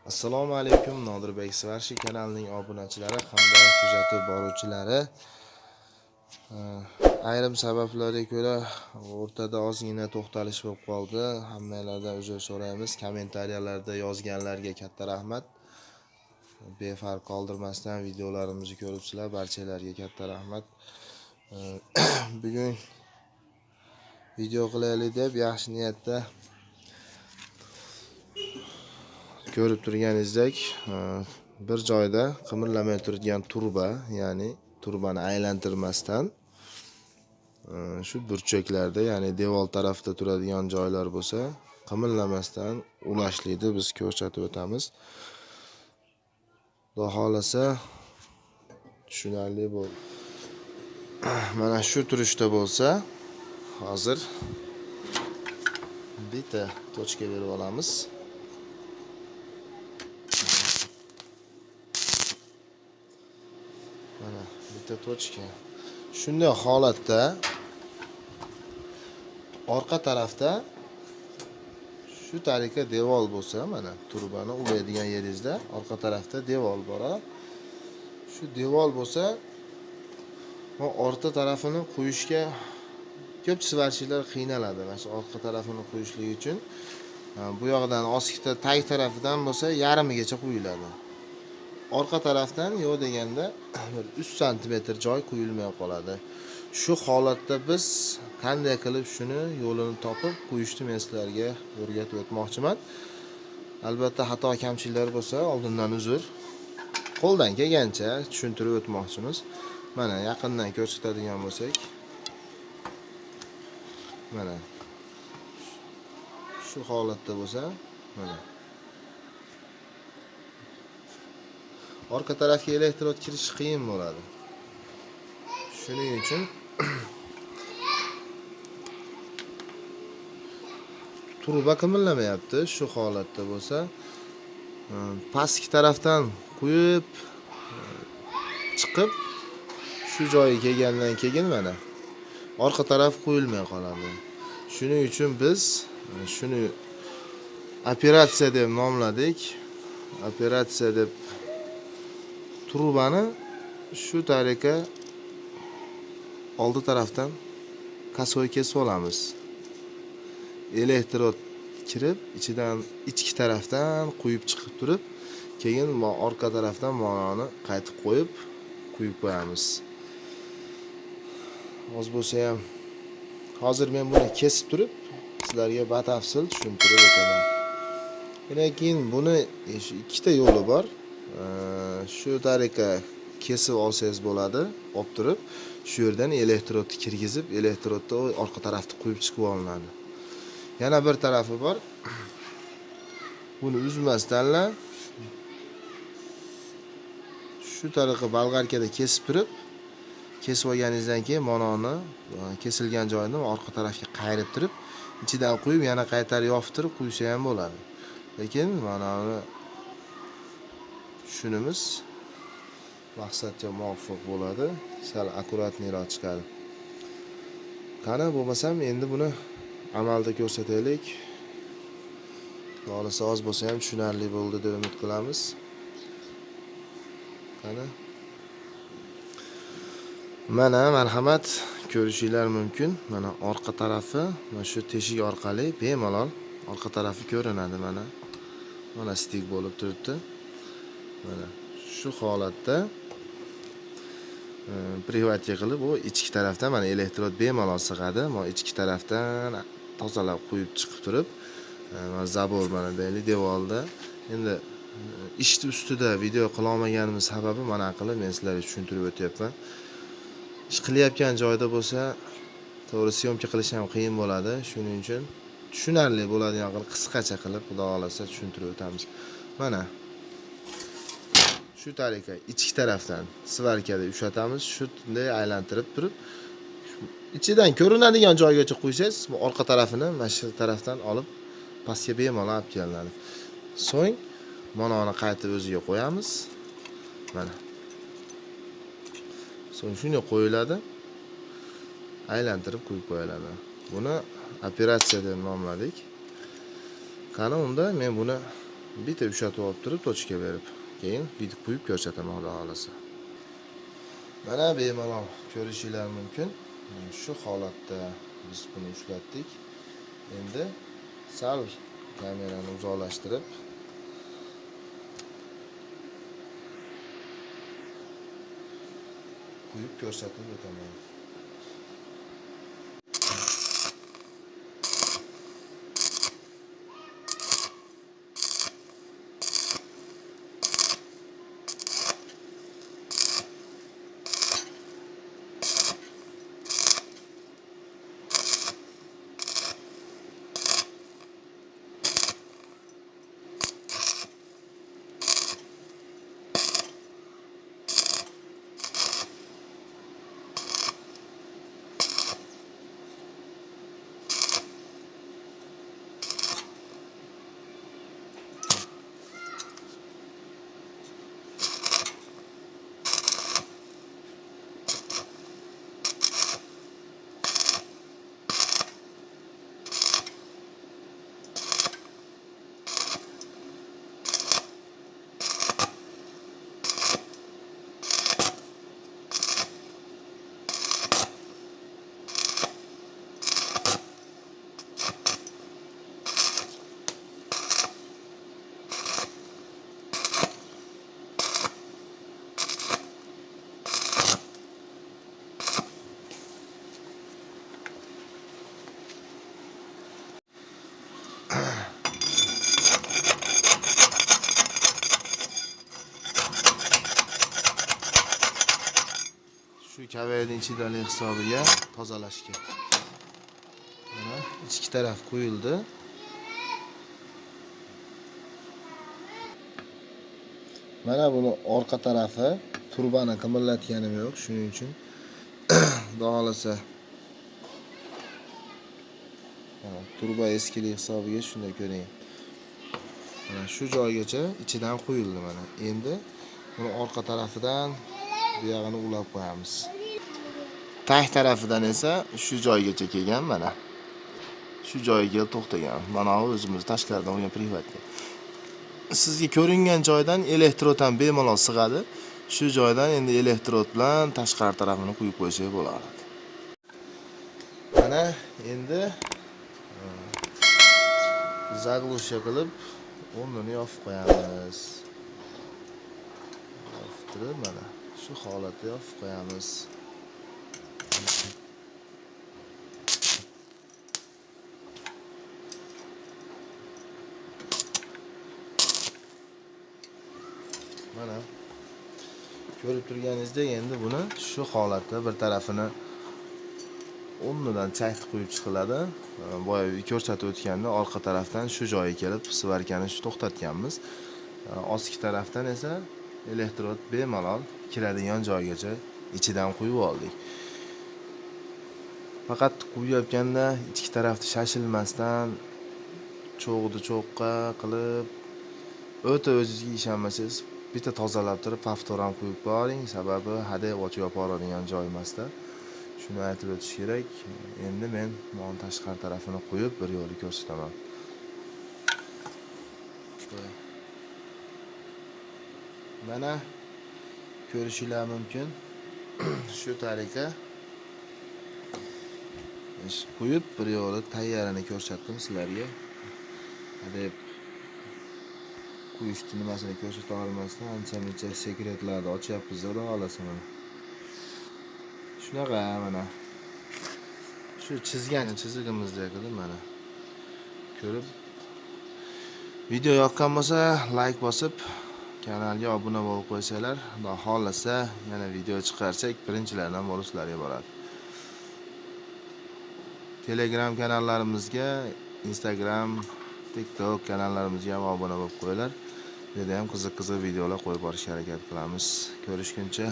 Assalomu alaykum, Nodirbek Svarshi kanalining obunachilari hamda kuzatib boruvchilari. Ayrim sabablarga ko'ra o'rtada ozgina to'xtalish bo'lib qoldi. Hammalardan uzr so'raymiz. Kommentariyalarda yozganlarga katta rahmat. Befarq qoldirmasdan videolarimizni ko'ribsizlar, barchalarga katta rahmat. Bugun video qilaylik deb yaxshi niyatda ko'rib turganingizdek bir joyda qimirlamay turgan turba, ya'ni turbani aylantirmasdan shu burchaklarda, ya'ni devor tarafda turadigan joylar bo'lsa, qimirlamasdan ulashlikni biz ko'rsatib o'tamiz. Xudo xolasa tushunarli bo'ldi. Mana shu turishda bo'lsa, hozir bitta tochka berib olamiz. Mana bitta tochka. Shunday holatda orqa tarafda shu tariqa devor bo'lsa, mana turbani ulaydigan yeringizda orqa tarafda devor bor. Shu devor bo'lsa, bu orqa tarafini qo'yishga ko'p svarchilar qiynaladi. Mana shu orqa tarafini qo'yishlik uchun bu yoqdan oskita tag tarafidan bo'lsa yarimigacha qo'yiladi. Orqa tarafdan yo'q deganda bir 3 sm joy qo'yilmay qoladi. Shu holatda biz qanday qilib shuni yo'lini topib qo'yishni men sizlarga o'rgatib o'tmoqchiman. Albatta xato kamchiliklar bo'lsa oldindan uzr. Qo'ldan kelgancha tushuntirib o'tmoqchimiz. Mana yaqindan ko'rsatadigan bo'lsak, mana shu holatda bo'lsa, mana orqa tarafga elektrod kirish qiyin bo'ladi. Shuning uchun turba qimirlamayapti. Shu holatda bo'lsa, pastki tarafdan qo'yib chiqib shu joyiga kelgandan keyin mana orqa taraf qo'yilmay qoladi. Shuning uchun biz shuni operatsiya deb nomladik. Operatsiya deb turbani shu tariqa oldi tarafdan kasoy kesib olamiz. Elektrod kirib, ichidan ichki tarafdan qo'yib chiqib turib, keyin orqa tarafdan mononi qaytib qo'yib qo'yamiz. Oz bo'lsa ham hozir men buni kesib turib sizlarga batafsil tushuntirib o'taman. Lekin buni ikkita yo'li bor. Shu tariqa kesib olsangiz bo'ladi, olib turib, shu yerdan elektrodni kirgizib, elektrodni orqa tarafga qo'yib chiqib olinadi. Yana bir tarafi bor. Buni uzmasdanla shu tariqa bolgarkada kesib turib, kesib olganingizdan keyin mononi kesilgan joyini orqa tarafga qayirib turib, ichidan qo'yib, yana qaytarib yopib turib qo'ysa ham bo'ladi. Lekin mononi shunimiz maqsadga muvofiq bo'ladi, sal akkuratliroq chiqadi. Qani bo'lmasam endi buni amalda ko'rsataylik. Xolisa oz bo'lsa ham tushunarli bo'ldi deb umid qilamiz. Qani mana marhamat ko'rishinglar mumkin. Mana orqa tarafi, mana shu teshik orqali bemalol orqa tarafi ko'rinadi. Mana stik bo'lib turibdi. Mana shu holatda privatga qilib, u ichki tarafdan mana elektrod bemalol sig'adi. Mana ichki tarafdan tozalab qo'yib chiqib turib, mana zabor mana deylik devorda. Endi ishni ustida video qila olmaganimiz sababi mana qilib men sizlarga tushuntirib o'tyapman. Ish qilayotgan joyda bo'lsa, to'g'ri syomka qilish ham qiyin bo'ladi. Shuning uchun tushunarli bo'ladigan qilib qisqacha qilib, xudo xolasa tushuntirib o'tamiz. Mana shu tariqa ichki tarafdan svarkada ushatamiz. Shunday aylantirib turib, ichidan ko'rinadigan joygacha qo'ysangiz, bu orqa tarafini mana shu tarafdan olib pastga bemalol olib kelinadi. So'ng mononi qaytib o'ziga qo'yamiz. Mana. So'ng shuni qo'yiladi. Aylantirib qo'yib qo'yiladi. Buni operatsiya deb nomladik. Qani unda men buni bitta ushatib olib turib tochka berib, keyin bitib quyib ko'rsataman xudo xolasa. Mana bemalol ko'rishinglar mumkin. Shu holatda biz buni ushlatdik. Endi sal kamerani uzoqlashtirib quyib ko'rsatib o'taman. Shu kaverning ichidagi hisobiga tozalashga. Mana ichki taraf qo'yildi. Mana buni orqa tarafi turbani qimirlatganim yo'q, shuning uchun xudo xolasa turba eskilik hisobiga shunday ko'ring. Mana shu joygacha ichidan qo'yildi mana. Endi buni orqa tarafidan bu yog'ini ulab qo'yamiz. Tag tarafidan esa shu joygacha kelgan mana. Shu joyga kelib to'xtagan. Mana o'zimiz tashqaridan olgan privatga. Sizga ko'ringan joydan elektrod ham bemalol sig'adi. Shu joydan endi elektrod bilan tashqari tarafini quyib qo'ysak bo'ladi. Mana endi zaglusha qilib o'rnini yopib qo'yamiz. Yopib mana shu holatda yopib qo'yamiz. Mana ko'rib turganingizdek, endi buni shu holatda bir tarafini o'rnidan chaytib qo'yib chiqiladi. Boya ko'rsatib o'tganda orqa tarafdan shu joyga kelib svarkani to'xtatganmiz. Ostki tarafdan esa elektrod bemalol kiradigan joygacha ichidan quyib oldik. Faqat quyayotganda ichki tarafni shashilmasdan cho'g'ni cho'qqa qilib o'ta o'zingizga ishonmasangiz bitta tozalab turib paftoran quyib boring, sababi hadeb ochib yoparadigan joy emasda. Shuni aytib o'tish kerak. Endi men mana tashqari tarafini qo'yib bir yo'li ko'rsataman. Mana ko'rishinglar mumkin. Shu tariqa qo'yib bir yo'li tayyorini ko'rsatdim sizlarga. Hadeb quyishni nimasini ko'rsata olmasdan ancha-muncha sekretlarni ochyapmiz xudo xolasa mana. Shunaqa mana. Shu chizgan chizig'imizda qilib mana ko'rib video yoqqan bo'lsa like bosib kanalga obuna bo'lib qo'ysanglar, xudo xolasa yana video chiqarsak birinchilardan bo'lib sizlarga boradi. Telegram kanallarimizga, Instagram, TikTok kanallarimizga ham obuna bo'lib qo'yinglar. Bu yerda ham qiziq videolar qo'yib borishga harakat qilamiz. Ko'rishguncha